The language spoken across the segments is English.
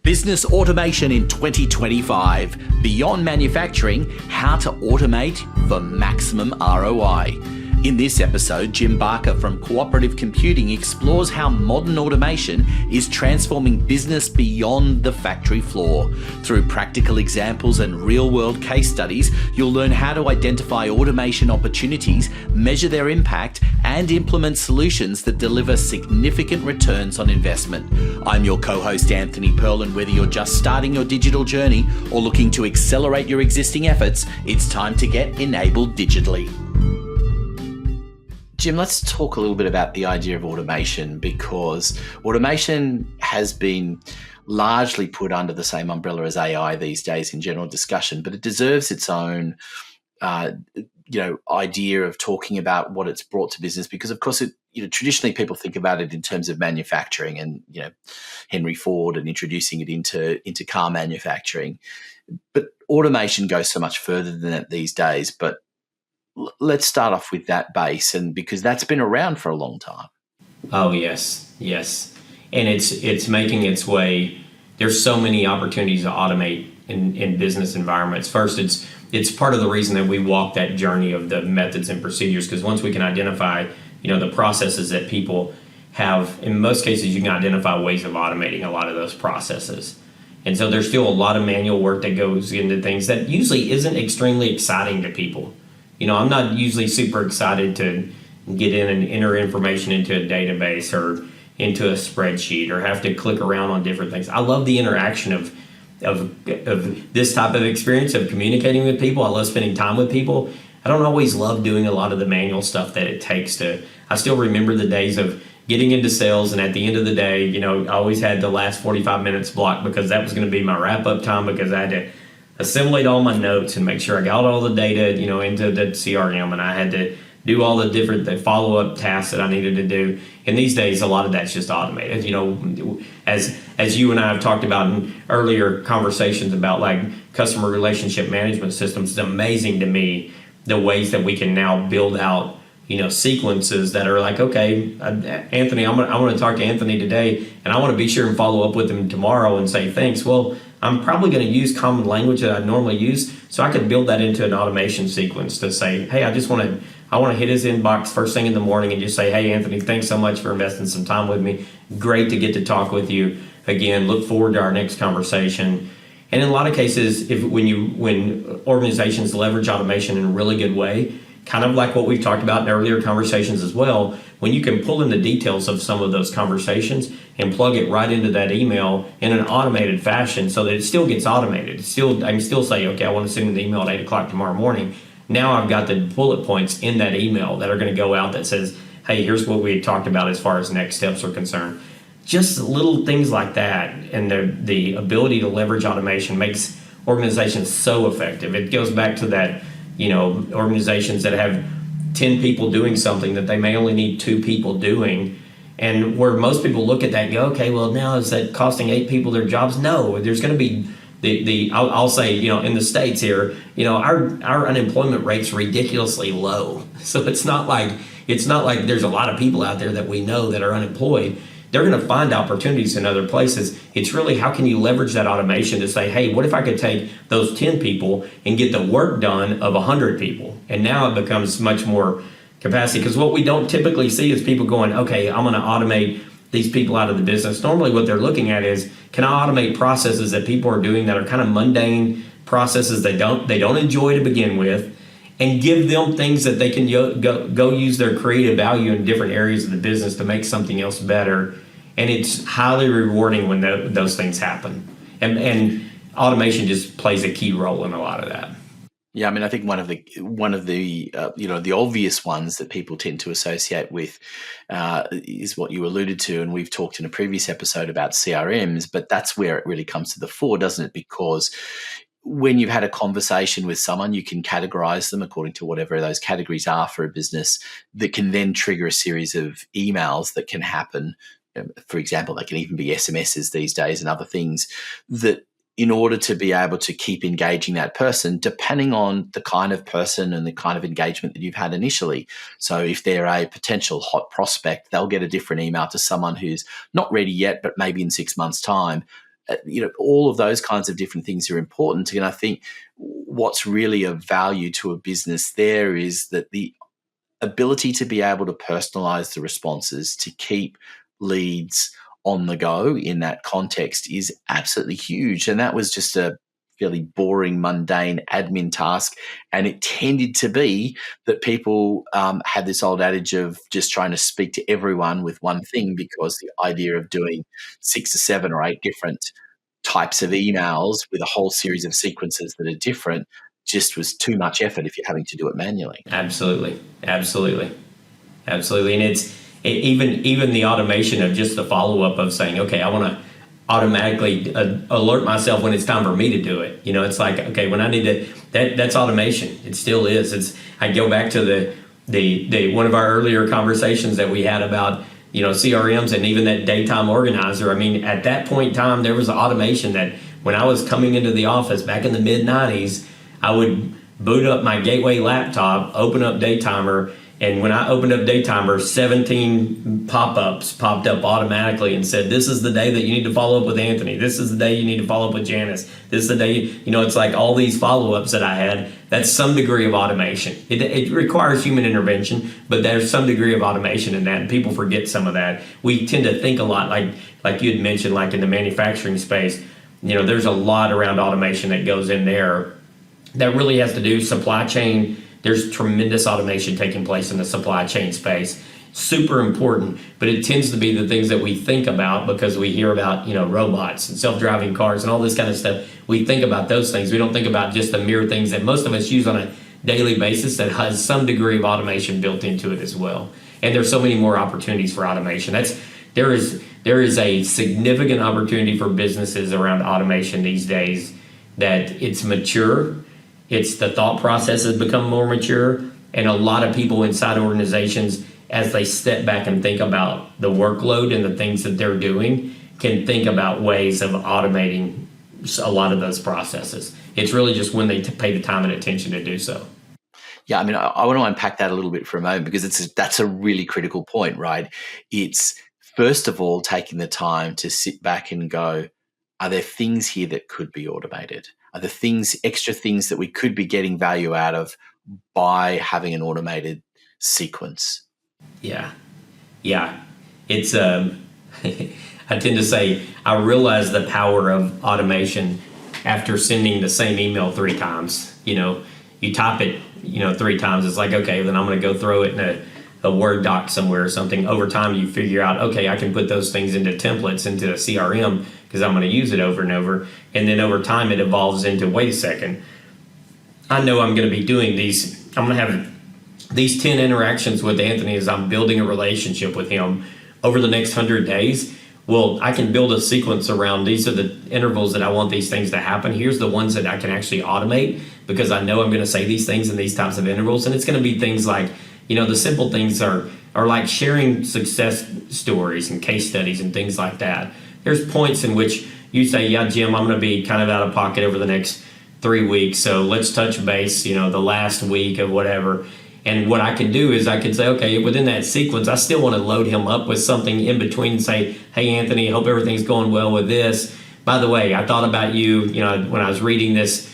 Business automation in 2025. Beyond manufacturing, how to automate for maximum ROI. In this episode, Jim Barker from Cooperative Computing explores how modern automation is transforming business beyond the factory floor. Through practical examples and real-world case studies, you'll learn how to identify automation opportunities, measure their impact, and implement solutions that deliver significant returns on investment. I'm your co-host, Anthony Perl, and whether you're just starting your digital journey or looking to accelerate your existing efforts, it's time to get enabled digitally. Jim, let's talk a little bit about the idea of automation, because automation has been largely put under the same umbrella as AI these days in general discussion, but it deserves its own idea of talking about what it's brought to business, because of course traditionally people think about it in terms of manufacturing and Henry Ford and introducing it into car manufacturing, but automation goes so much further than that these days. But let's start off with that base, and because that's been around for a long time. Oh, yes. And it's making its way. There's so many opportunities to automate in business environments. First, it's part of the reason that we walk that journey of the methods and procedures, because once we can identify, the processes that people have, in most cases, you can identify ways of automating a lot of those processes. And so there's still a lot of manual work that goes into things that usually isn't extremely exciting to people. I'm not usually super excited to get in and enter information into a database or into a spreadsheet or have to click around on different things. I love the interaction of this type of experience of communicating with people. I love spending time with people. I don't always love doing a lot of the manual stuff that it takes to. I still remember the days of getting into sales, and at the end of the day, I always had the last 45 minutes blocked because that was going to be my wrap-up time, because I had to assimilate all my notes and make sure I got all the data, into the CRM, and I had to do all the follow-up tasks that I needed to do. And these days, a lot of that's just automated. As you and I have talked about in earlier conversations about like customer relationship management systems, it's amazing to me the ways that we can now build out, sequences that are like, okay, Anthony, I want to talk to Anthony today, and I want to be sure and follow up with him tomorrow and say thanks. Well, I'm probably going to use common language that I normally use, so I could build that into an automation sequence to say, hey, I want to hit his inbox first thing in the morning and just say, hey, Anthony, thanks so much for investing some time with me. Great to get to talk with you again. Look forward to our next conversation. And in a lot of cases, when organizations leverage automation in a really good way, kind of like what we've talked about in earlier conversations as well, when you can pull in the details of some of those conversations and plug it right into that email in an automated fashion so that it still gets automated. I can still say, okay, I want to send an email at 8 o'clock tomorrow morning. Now I've got the bullet points in that email that are going to go out that says, hey, here's what we had talked about as far as next steps are concerned. Just little things like that, and the ability to leverage automation makes organizations so effective. It goes back to that, organizations that have 10 people doing something that they may only need 2 people doing, and where most people look at that and go, okay, well, now is that costing 8 people their jobs? No, there's going to be I'll say, in the States here, our unemployment rate's ridiculously low. So it's not like there's a lot of people out there that we know that are unemployed. They're going to find opportunities in other places. It's really, how can you leverage that automation to say, hey, what if I could take those 10 people and get the work done of 100 people? And now it becomes much more capacity, because what we don't typically see is people going, okay, I'm going to automate these people out of the business. Normally what they're looking at is, can I automate processes that people are doing that are kind of mundane processes they don't enjoy to begin with, and give them things that they can go use their creative value in different areas of the business to make something else better. And it's highly rewarding when those things happen. And automation just plays a key role in a lot of that. Yeah, I mean, I think one of the the obvious ones that people tend to associate with is what you alluded to, and we've talked in a previous episode about CRMs, but that's where it really comes to the fore, doesn't it? Because when you've had a conversation with someone, you can categorize them according to whatever those categories are for a business, that can then trigger a series of emails that can happen. For example, they can even be SMSs these days and other things, that in order to be able to keep engaging that person, depending on the kind of person and the kind of engagement that you've had initially. So if they're a potential hot prospect, they'll get a different email to someone who's not ready yet, but maybe in 6 months' time. all of those kinds of different things are important. And I think what's really of value to a business there is that the ability to be able to personalize the responses, to keep leads on the go in that context is absolutely huge. And that was just a fairly boring, mundane admin task. And it tended to be that people had this old adage of just trying to speak to everyone with one thing, because the idea of doing 6 or 7 or 8 different types of emails with a whole series of sequences that are different just was too much effort if you're having to do it manually. Absolutely. And even the automation of just the follow-up of saying, okay, I want to automatically alert myself when it's time for me to do it. It's like, okay, when I need to, that's automation. It still is. I go back to the one of our earlier conversations that we had about, CRMs and even that daytime organizer. I mean, at that point in time, there was automation that when I was coming into the office back in the mid-90s, I would boot up my gateway laptop, open up Daytimer, and when I opened up Daytimer, 17 pop-ups popped up automatically and said, this is the day that you need to follow up with Anthony. This is the day you need to follow up with Janice. This is the day, it's like all these follow-ups that I had. That's some degree of automation. It requires human intervention, but there's some degree of automation in that, and people forget some of that. We tend to think a lot, like you had mentioned, like in the manufacturing space, there's a lot around automation that goes in there that really has to do supply chain. There's tremendous automation taking place in the supply chain space. Super important, but it tends to be the things that we think about because we hear about, robots and self-driving cars and all this kind of stuff. We think about those things. We don't think about just the mere things that most of us use on a daily basis that has some degree of automation built into it as well. And there's so many more opportunities for automation. There is a significant opportunity for businesses around automation these days that it's mature. It's the thought process has become more mature, and a lot of people inside organizations, as they step back and think about the workload and the things that they're doing, can think about ways of automating a lot of those processes. It's really just when they pay the time and attention to do so. Yeah, I mean, I want to unpack that a little bit for a moment, because that's a really critical point, right? It's first of all taking the time to sit back and go, are there things here that could be automated? Are there extra things that we could be getting value out of by having an automated sequence? Yeah. It's I tend to say I realize the power of automation after sending the same email 3 times. You type it, 3 times. It's like, okay, then I'm going to go throw it in a Word doc somewhere or something. Over time, you figure out, okay, I can put those things into templates, into a CRM, because I'm going to use it over and over. And then over time, it evolves into, wait a second, I know I'm going to be doing these. I'm going to have these 10 interactions with Anthony as I'm building a relationship with him over the next 100 days. Well, I can build a sequence around these are the intervals that I want these things to happen. Here's the ones that I can actually automate because I know I'm going to say these things in these types of intervals. And it's going to be things like, the simple things are like sharing success stories and case studies and things like that. There's points in which you say, yeah, Jim, I'm going to be kind of out of pocket over the next 3 weeks. So let's touch base, the last week of whatever. And what I can do is I can say, okay, within that sequence, I still want to load him up with something in between and say, hey, Anthony, I hope everything's going well with this. By the way, I thought about you, when I was reading this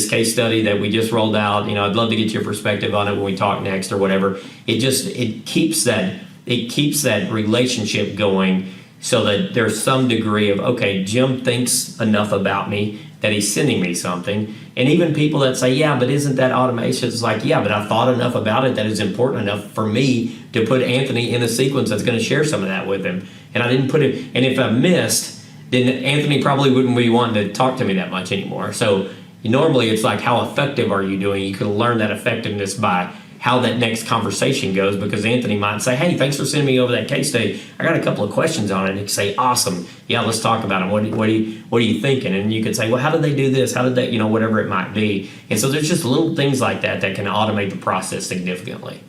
case study that we just rolled out, I'd love to get your perspective on it when we talk next or whatever. It keeps that relationship going so that there's some degree of, okay, Jim thinks enough about me that he's sending me something. And even people that say, yeah, but isn't that automation? It's like, yeah, but I thought enough about it that it's important enough for me to put Anthony in a sequence that's going to share some of that with him. And I didn't put it, and if I missed, then Anthony probably wouldn't be wanting to talk to me that much anymore. So normally it's like, how effective are you doing? You can learn that effectiveness by how that next conversation goes, because Anthony might say, hey, thanks for sending me over that case study. I got a couple of questions on it. And you say, awesome. Yeah, let's talk about it. What are you thinking? And you could say, well, how did they do this? How did they, whatever it might be. And so there's just little things like that can automate the process significantly.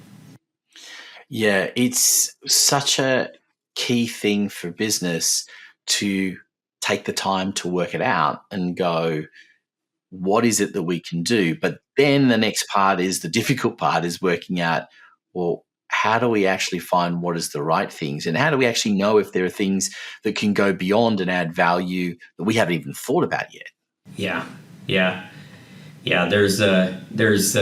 Yeah, it's such a key thing for business to take the time to work it out and go, what is it that we can do? But then the next part is the difficult part, is working out, well, how do we actually find what is the right things? And how do we actually know if there are things that can go beyond and add value that we haven't even thought about yet? Yeah, yeah, yeah. There's there's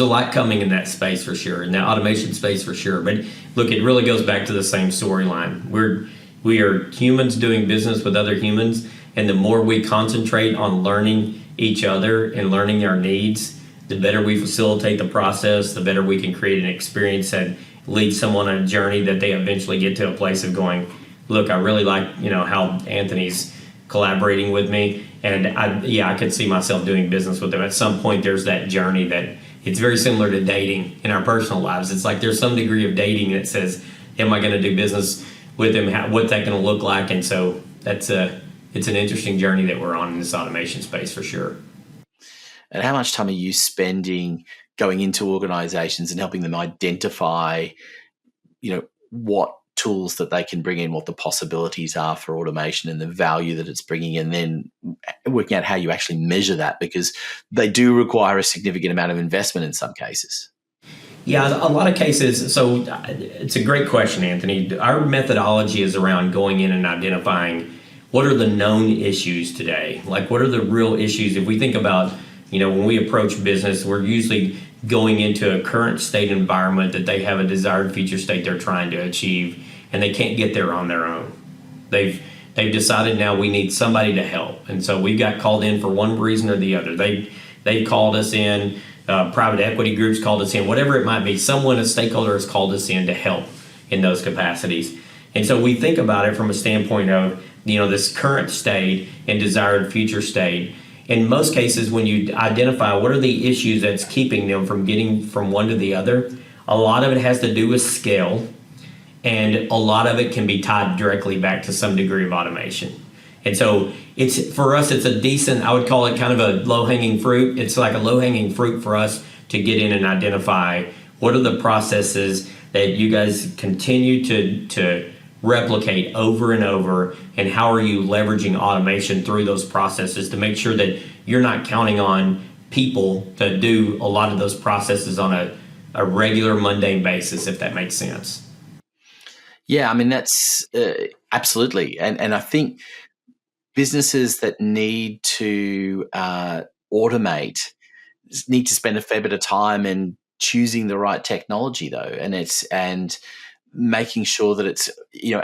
a lot coming in that space for sure, in the automation space for sure. But look, it really goes back to the same storyline. We are humans doing business with other humans, and the more we concentrate on learning each other and learning our needs, the better we facilitate the process, the better we can create an experience that leads someone on a journey that they eventually get to a place of going, look, I really like, how Anthony's collaborating with me, and I could see myself doing business with them. At some point, there's that journey that it's very similar to dating in our personal lives. It's like there's some degree of dating that says, am I going to do business with them? What's that going to look like? And so it's an interesting journey that we're on in this automation space for sure. And how much time are you spending going into organizations and helping them identify, what tools that they can bring in, what the possibilities are for automation and the value that it's bringing, and then working out how you actually measure that, because they do require a significant amount of investment in some cases? Yeah, a lot of cases. So it's a great question, Anthony. Our methodology is around going in and identifying what are the known issues today? Like, what are the real issues? If we think about, when we approach business, we're usually going into a current state environment that they have a desired future state they're trying to achieve, and they can't get there on their own. They've decided now we need somebody to help, and so we got called in for one reason or the other. They called us in, private equity groups called us in, whatever it might be. Someone, a stakeholder, has called us in to help in those capacities, and so we think about it from a standpoint of this current state and desired future state. In most cases, when you identify what are the issues that's keeping them from getting from one to the other, a lot of it has to do with scale, and a lot of it can be tied directly back to some degree of automation. And so for us, it's a decent, I would call it kind of a low-hanging fruit. It's like a low-hanging fruit for us to get in and identify what are the processes that you guys continue to replicate over and over, and how are you leveraging automation through those processes to make sure that you're not counting on people to do a lot of those processes on a regular mundane basis, if that makes sense. Yeah, I mean, that's absolutely. And I think businesses that need to automate need to spend a fair bit of time in choosing the right technology, though, and making sure that it's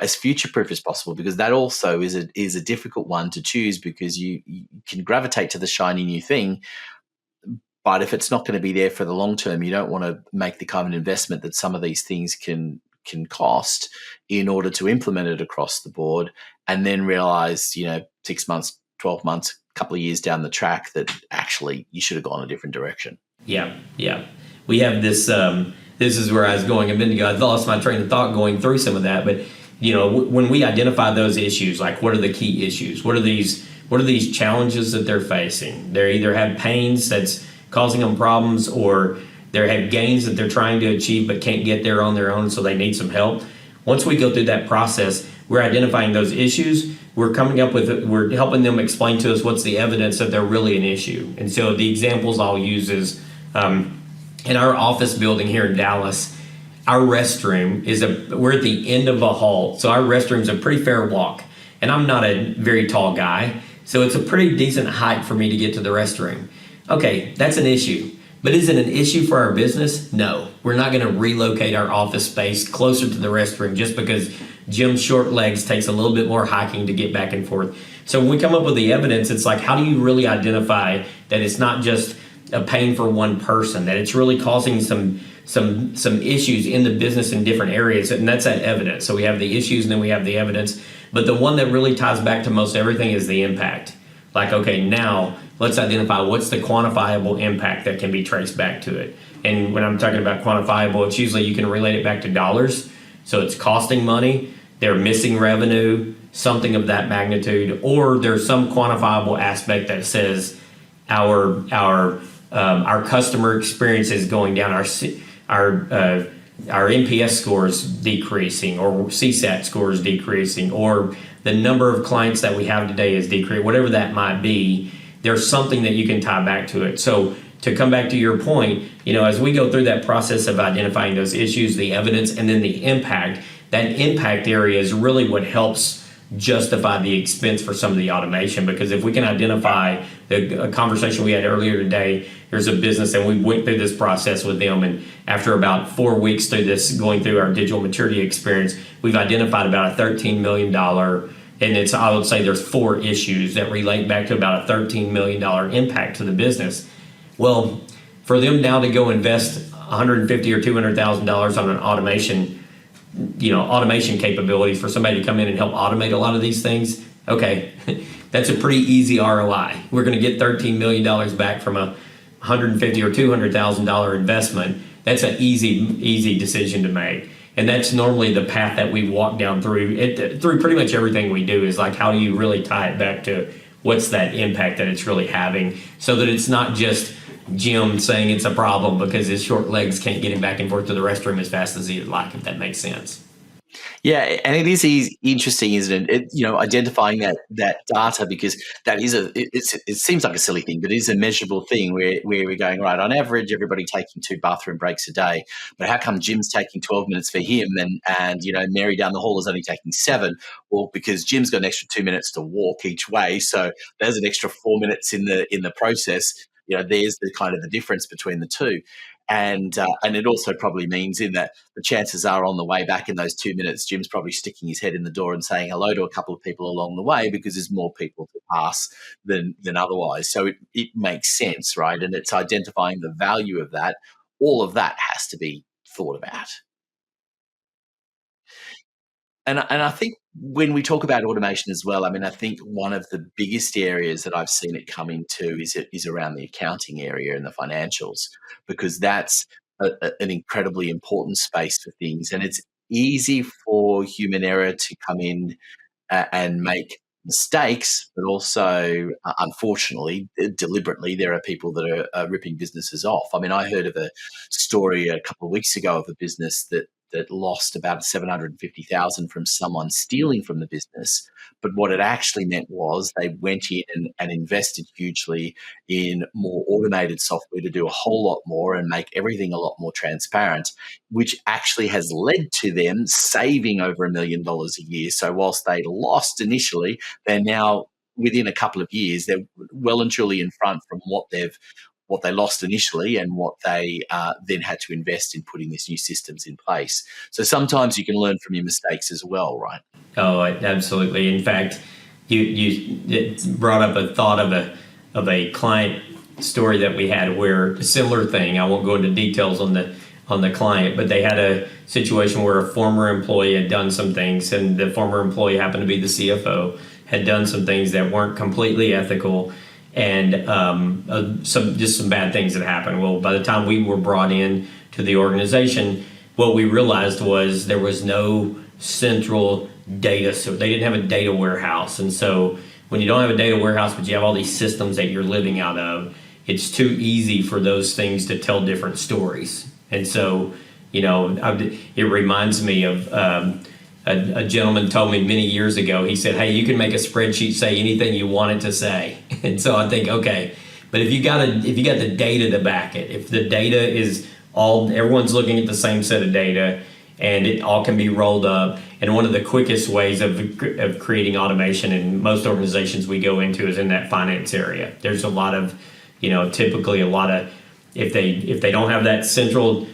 as future-proof as possible, because that also is a difficult one to choose, because you can gravitate to the shiny new thing, but if it's not going to be there for the long term, you don't want to make the kind of investment that some of these things can cost in order to implement it across the board, and then realize 6 months, 12 months, a couple of years down the track that actually you should have gone a different direction. Yeah. We have this. This is where I was going a minute ago. I lost my train of thought going through some of that. But when we identify those issues, like what are the key issues? What are these challenges that they're facing? They either have pains that's causing them problems, or they have gains that they're trying to achieve but can't get there on their own, so they need some help. Once we go through that process, we're identifying those issues. We're helping them explain to us what's the evidence that they're really an issue. And so the examples I'll use is, in our office building here in Dallas, our restroom we're at the end of a hall. So our restroom's a pretty fair walk. And I'm not a very tall guy, so it's a pretty decent height for me to get to the restroom. Okay, that's an issue. But is it an issue for our business? No. We're not going to relocate our office space closer to the restroom just because Jim's short legs takes a little bit more hiking to get back and forth. So when we come up with the evidence, it's like, how do you really identify that it's not just a pain for one person, that it's really causing some issues in the business in different areas? And that's that evidence. So we have the issues and then we have the evidence. But the one that really ties back to most everything is the impact. Like, okay, now let's identify what's the quantifiable impact that can be traced back to it. And when I'm talking about quantifiable, it's usually you can relate it back to dollars. So it's costing money, they're missing revenue, something of that magnitude, or there's some quantifiable aspect that says our customer experience is going down, our NPS scores decreasing, or CSAT scores decreasing, or the number of clients that we have today is decreasing, whatever that might be. There's something that you can tie back to it. So to come back to your point, as we go through that process of identifying those issues, the evidence, and then the impact, that impact area is really what helps justify the expense for some of the automation. Because if we can identify a conversation we had earlier today, there's a business and we went through this process with them, and after about 4 weeks through this, going through our digital maturity experience, we've identified about a $13 million, and I would say there's 4 issues that relate back to about a $13 million impact to the business. Well, for them now to go invest $150,000 or $200,000 on an automation capabilities for somebody to come in and help automate a lot of these things, okay, that's a pretty easy ROI. We're going to get $13 million back from a $150,000 or $200,000 investment. That's an easy decision to make. And that's normally the path that we walk down through pretty much everything we do, is like, how do you really tie it back to what's that impact that it's really having, so that it's not just Jim saying it's a problem because his short legs can't get him back and forth to the restroom as fast as he'd like, if that makes sense. Yeah, and it is interesting, isn't it? Identifying that data, because that is it seems like a silly thing, but it is a measurable thing where we're going, right, on average, everybody taking 2 bathroom breaks a day, but how come Jim's taking 12 minutes for him and Mary down the hall is only taking 7? Well, because Jim's got an extra 2 minutes to walk each way, so there's an extra 4 minutes in the process. There's the kind of the difference between the two. And it also probably means in that the chances are on the way back in those 2 minutes, Jim's probably sticking his head in the door and saying hello to a couple of people along the way, because there's more people to pass than otherwise. So it makes sense, right? And it's identifying the value of that. All of that has to be thought about. And I think when we talk about automation as well, I think one of the biggest areas that I've seen it come into is around the accounting area and the financials, because that's an incredibly important space for things. And it's easy for human error to come in and make mistakes, but also, unfortunately, deliberately, there are people that are ripping businesses off. I heard of a story a couple of weeks ago of a business that lost about $750,000 from someone stealing from the business. But what it actually meant was they went in and invested hugely in more automated software to do a whole lot more and make everything a lot more transparent, which actually has led to them saving over $1 million a year. So whilst they lost initially, they're now, within a couple of years, they're well and truly in front from what they lost initially and what they then had to invest in putting these new systems in place. So sometimes you can learn from your mistakes as well, right? Oh, absolutely. In fact, you brought up a thought of a client story that we had where a similar thing. I won't go into details on the client, but they had a situation where a former employee had done some things, and the former employee happened to be the CFO, had done some things that weren't completely ethical, and some bad things that happened. Well, by the time we were brought in to the organization, what we realized was there was no central data, so they didn't have a data warehouse. And so when you don't have a data warehouse, but you have all these systems that you're living out of, it's too easy for those things to tell different stories. And so, it reminds me of a gentleman told me many years ago. He said, hey, you can make a spreadsheet say anything you want it to say. And so I think, okay, but if you got the data to back it, if the data is everyone's looking at the same set of data and it all can be rolled up. And one of the quickest ways of creating automation in most organizations we go into is in that finance area. There's a lot of, typically a lot of, if they don't have that central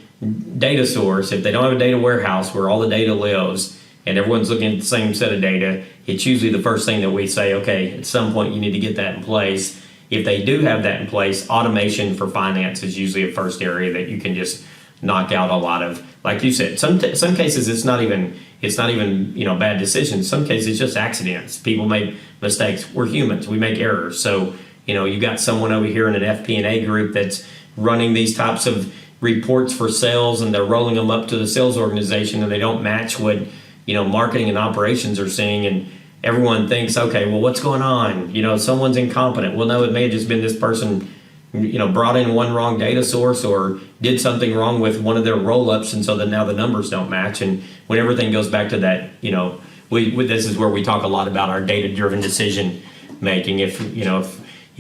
data source, if they don't have a data warehouse where all the data lives, and everyone's looking at the same set of data, it's usually the first thing that we say, okay, at some point you need to get that in place. If they do have that in place, automation for finance is usually a first area that you can just knock out a lot of, like you said, some cases it's not even bad decisions. Some cases it's just accidents. People make mistakes. We're humans. We make errors. So, you got someone over here in an FP&A group that's running these types of reports for sales, and they're rolling them up to the sales organization, and they don't match what marketing and operations are seeing, and everyone thinks, okay, well, what's going on? Someone's incompetent. Well, no, it may have just been this person, brought in one wrong data source or did something wrong with one of their roll-ups, and so that now the numbers don't match. And when everything goes back to that, this is where we talk a lot about our data-driven decision making. If you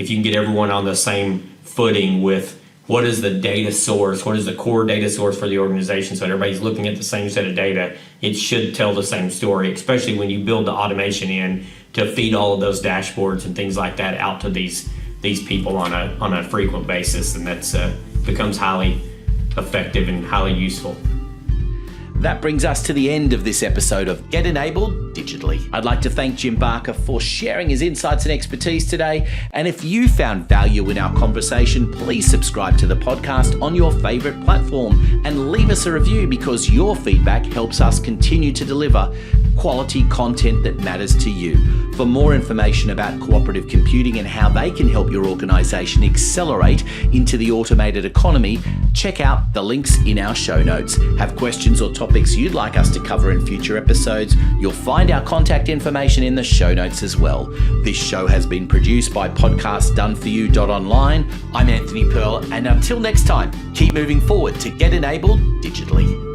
can get everyone on the same footing with what is the data source? What is the core data source for the organization? So everybody's looking at the same set of data. It should tell the same story, especially when you build the automation in to feed all of those dashboards and things like that out to these people on a frequent basis, and that's becomes highly effective and highly useful. That brings us to the end of this episode of Get Enabled Digitally. I'd like to thank Jim Barker for sharing his insights and expertise today. And if you found value in our conversation, please subscribe to the podcast on your favorite platform and leave us a review, because your feedback helps us continue to deliver quality content that matters to you. For more information about cooperative computing and how they can help your organization accelerate into the automated economy, check out the links in our show notes. Have questions or topics you'd like us to cover in future episodes? You'll find our contact information in the show notes as well. This show has been produced by podcastdoneforyou.online. I'm Anthony Perl, and until next time, keep moving forward to get enabled digitally.